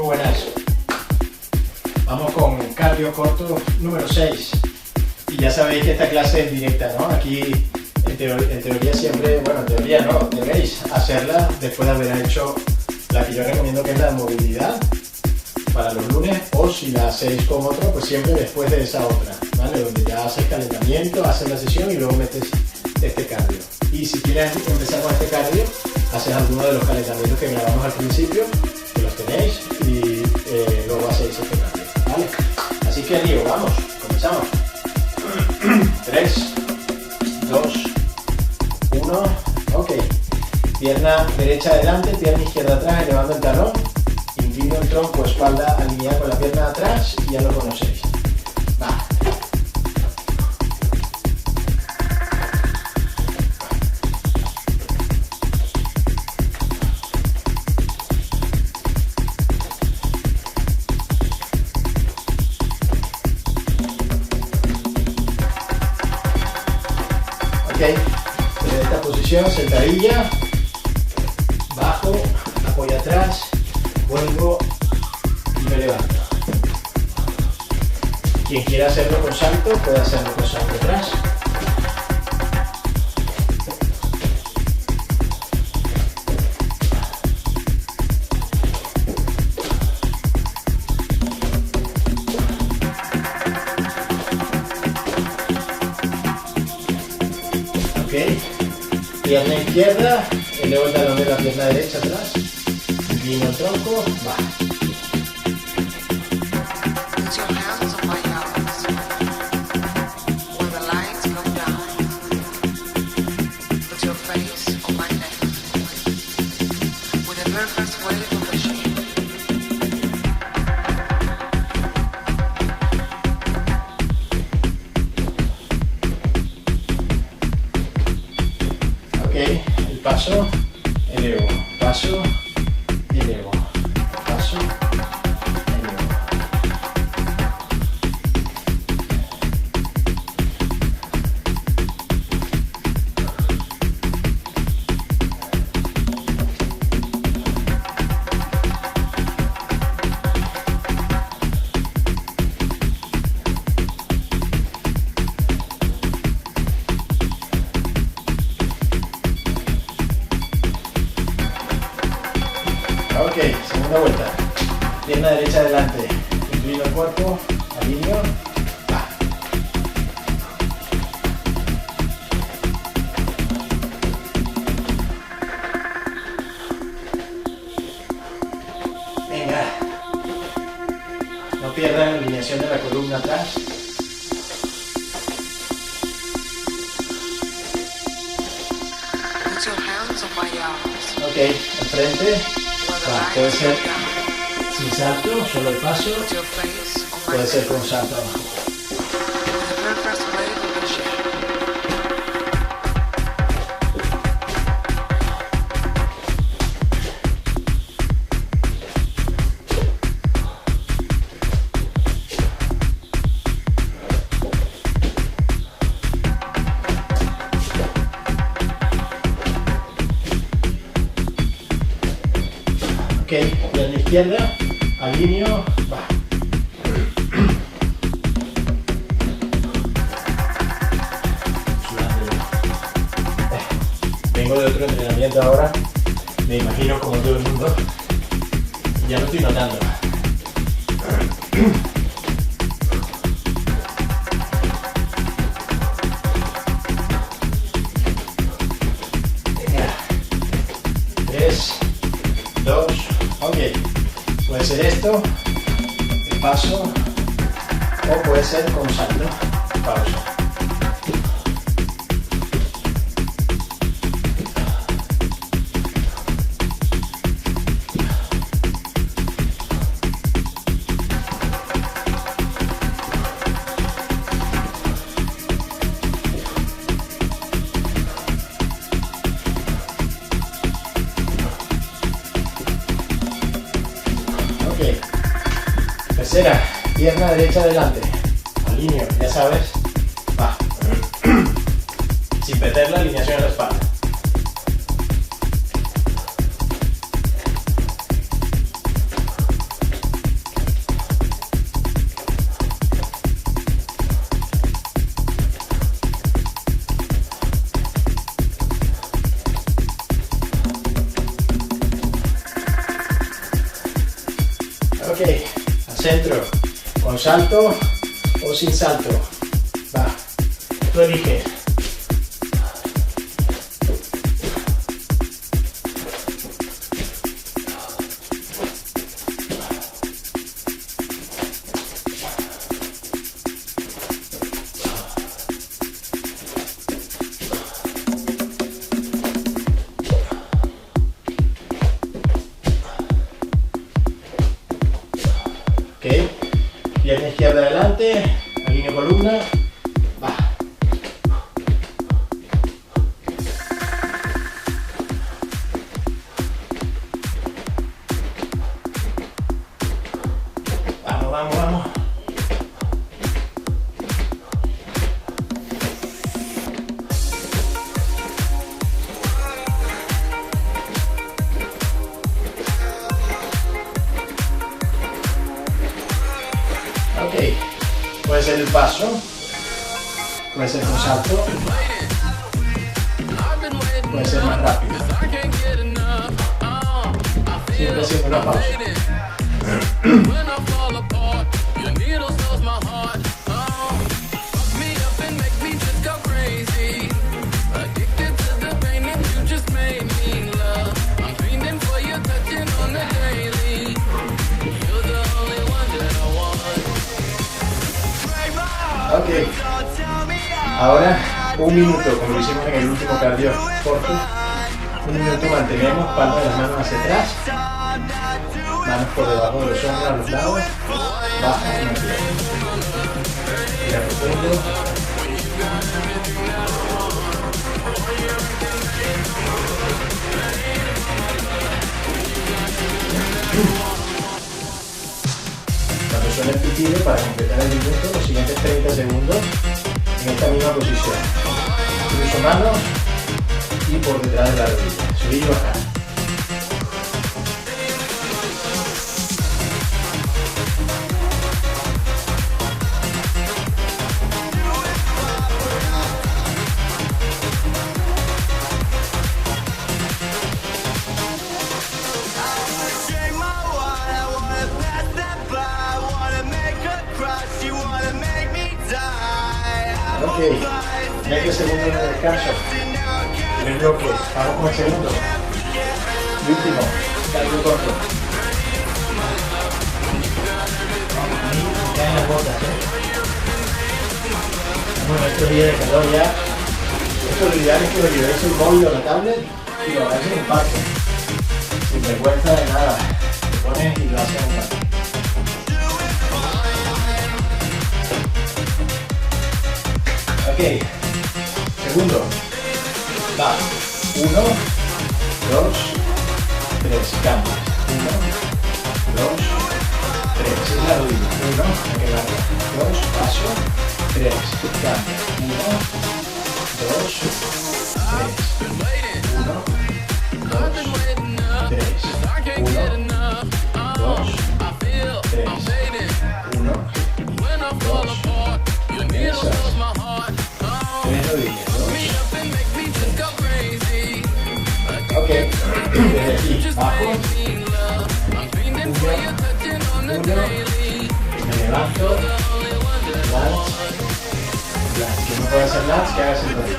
Muy buenas. Vamos con el cardio corto número 6. Y ya sabéis que esta clase es directa, ¿no? Aquí en teoría siempre, bueno, en teoría no, debéis hacerla después de haber hecho la que yo recomiendo, que es la de movilidad para los lunes, o si la hacéis con otro, pues siempre después de esa otra, ¿vale? Donde ya haces calentamiento, haces la sesión y luego metes este cardio. Y si quieres empezar con este cardio, haces alguno de los calentamientos que grabamos al principio, que los tenéis, y luego hacéis este cardio, ¿vale? Así que lío, vamos, comenzamos. 3, 2, 1, ok. Pierna derecha adelante, pierna izquierda atrás, elevando el talón. Inclino el tronco, espalda alineada con la pierna de atrás y ya lo conocéis. Va. Ok. En esta posición, sentadilla. Bajo, apoyo atrás. Vuelvo y me levanto. Quien quiera hacerlo con salto, puede hacerlo con salto atrás. Ok. Pierna izquierda, elevo el talón de la pierna derecha atrás. Inclino el tronco, va. Ok, el paso, elevo, paso, elevo, paso, elevo. Ok, segunda vuelta. Pierna derecha adelante. Inclino el cuerpo, alineo. Va. Venga. No pierdan la alineación de la columna atrás. Ok, al frente. Va, puede ser sin salto, solo el paso. Puede ser con salto abajo. Ok, pierna izquierda, alineo, va. Vengo de otro entrenamiento ahora, me imagino como todo el mundo, ya lo estoy notando. Venga. 3, 2, ok, puede ser esto, el paso, o puede ser con salto, pausa. Tercera, pierna derecha adelante, alineo, ya sabes, va, sin perder la alineación de la espalda. Ok, al centro, con salto o sin salto. Va, tú eliges. Ok, pierna izquierda adelante, alineo columna, va. Vamos, vamos, vamos. Ok, puede ser el paso, puede ser con salto, puede ser más rápido. Siempre haciendo una pausa. Ok, ahora un minuto, como lo hicimos en el último cardio corto. Un minuto mantenemos, palmas de las manos hacia atrás, manos por debajo de los hombros a los lados, baja y mantiene. Mira profundo. Cuando suene el pitido, para completar el minuto, los siguientes 30 segundos en esta misma posición. Cruzo manos y por detrás de la rodilla. Subir y bajar. Ok, 20 segundos de descanso. Tres bloques, vamos con el segundo. Y último, cardio corto. A mí me caen las botas, Bueno, estos días de calor ya. Esto lo ideal es que lo llevéis el móvil o la tablet y lo hagáis en un parque. Sin vergüenza de nada. Te pones y lo haces en un parque. Ok, segundo, va, 1, 2, 3, cambias, 1, 2, 3, es la rodilla, 1, hay que larga, 2, paso, 3, cambia, 1, 2, 3, 1, 2, 3, 1, 2, 3, 1, 2, eso es. Ok, desde aquí, bajo, 1, 1, me levanto, lance, que no puede hacer lance, que hagas el rodillo.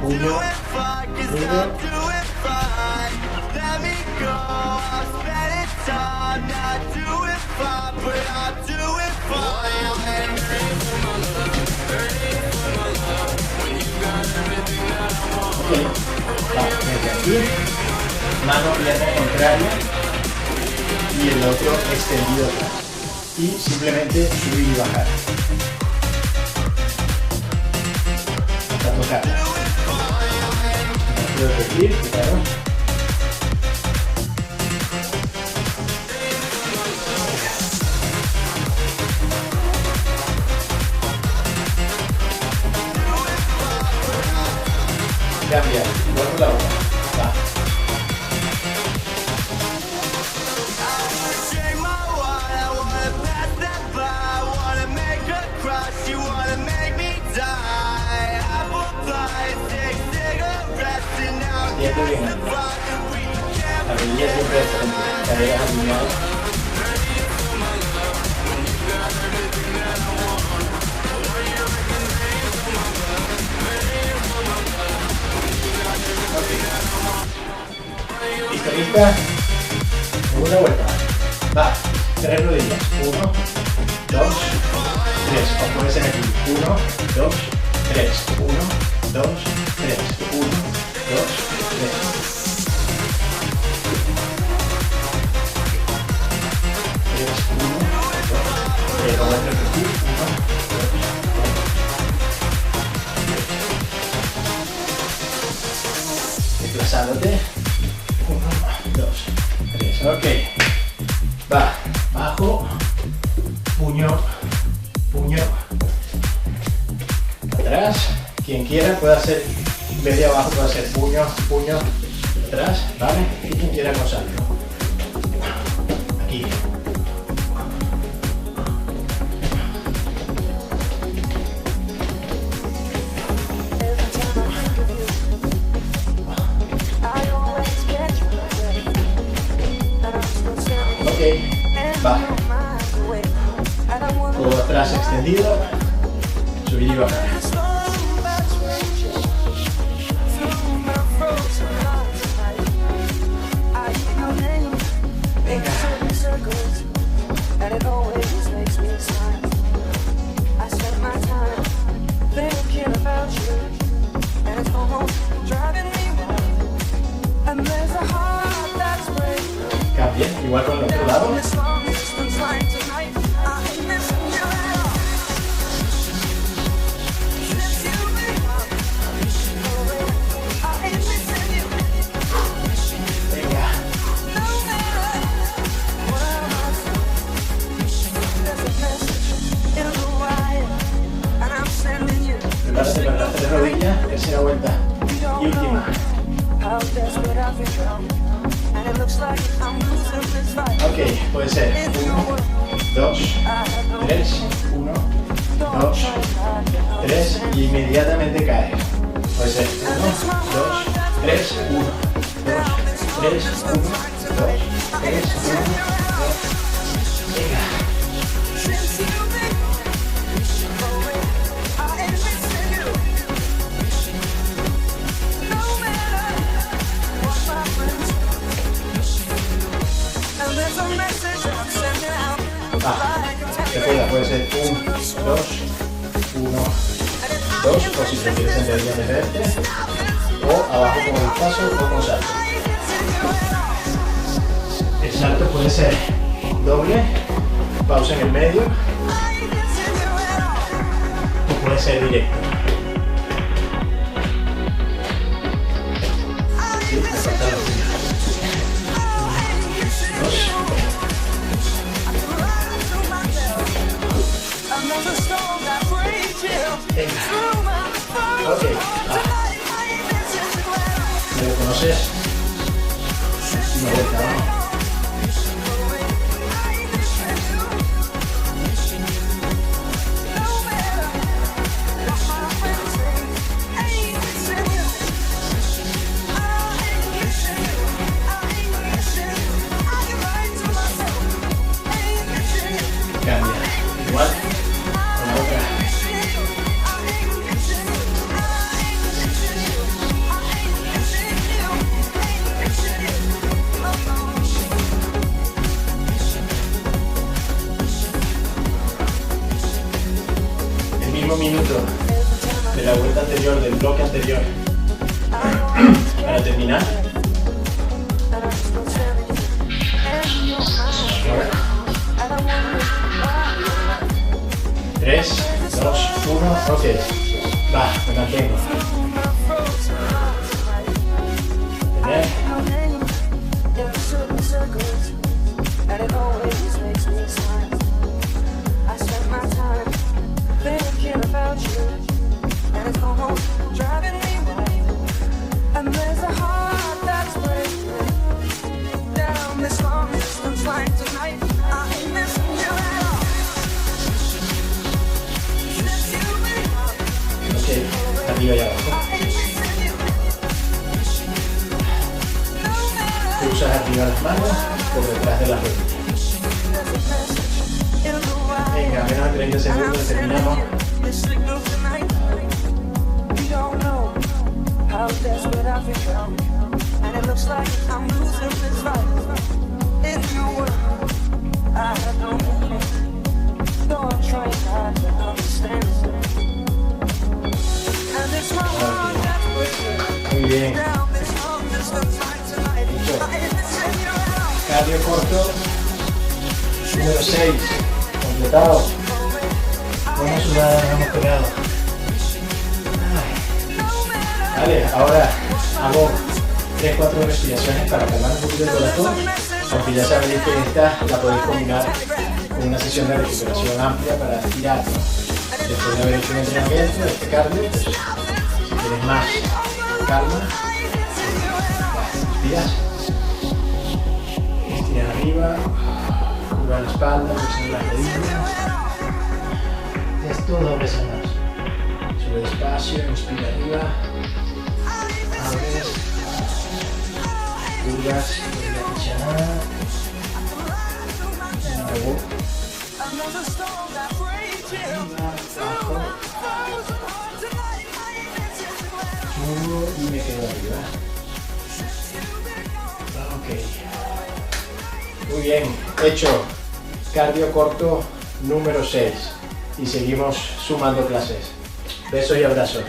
1, 1, va, desde aquí, mano pierna contraria y el otro extendido atrás. Y simplemente subir y bajar. Hasta tocarla. No puedo repetir, fijaros. Cambia, vuelvo la otra. Va. Siete bien. La rodilla siempre de frente, caderas alineadas. ¿Listo, lista? Segunda vuelta. Va. 3 rodillas. 1, 2, 3. O puede ser aquí. 1, 2, 3. 1, 2, 3. 1, 2, 3. Lo voy a repetir. 1, 2, 3. Desplazándote. 1, 2, 3. Ok. Va. Bajo. Puño. Puño. Atrás. Quien quiera puede hacer, en vez de abajo puede hacer puño, puño. Atrás. ¿Vale? Y quien quiera con salto. Aquí. Va. Todo atrás extendido. Subir y bajar. Venga. Cambia, igual con el otro lado. Prepárate para las 3 rodillas, tercera vuelta y última. Ok, puede ser 1, 2, 3, 1, 2, 3 y inmediatamente cae. Puede ser 1, 2, 3, 1, 2, 3, 1, 2, 3, 1, 2. Venga. Recuerda, puede ser 1, 2, 1, 2, o si prefieres en teoría diferente, o abajo con el paso o con salto. El salto puede ser doble, pausa en el medio, o puede ser directo. Sí, me falta la primera. 2. Venga. Ok. ¿Me lo conoces? Una vuelta, ¿no? Cambia. Igual. Con la otra. Minuto de la vuelta anterior, del bloque anterior, para terminar. 3, 2, 1, ok. Va, me mantengo. Arriba y abajo. Te usas arriba las manos, por detrás de las rodillas. Venga, menos de 30 segundos, terminamos. Muy bien. Cardio corto, número 6, completado. Buena sudada, nos hemos pegado. Vale, ahora hago 3-4 respiraciones para calmar un poquito el corazón, aunque ya sabéis que esta la podéis combinar con una sesión de recuperación amplia para estirar, ¿no? Después de haber hecho un entrenamiento, este cardio, pues, si quieres más calma, respiras, estirar arriba, curva la espalda, presionar las rodillas, esto dobles más, sube despacio, inspira arriba, abres, curvas, presionar, luego, abajo, subo y me quedo arriba. Ok. Muy bien, hecho cardio corto número 6 y seguimos sumando clases. Besos y abrazos.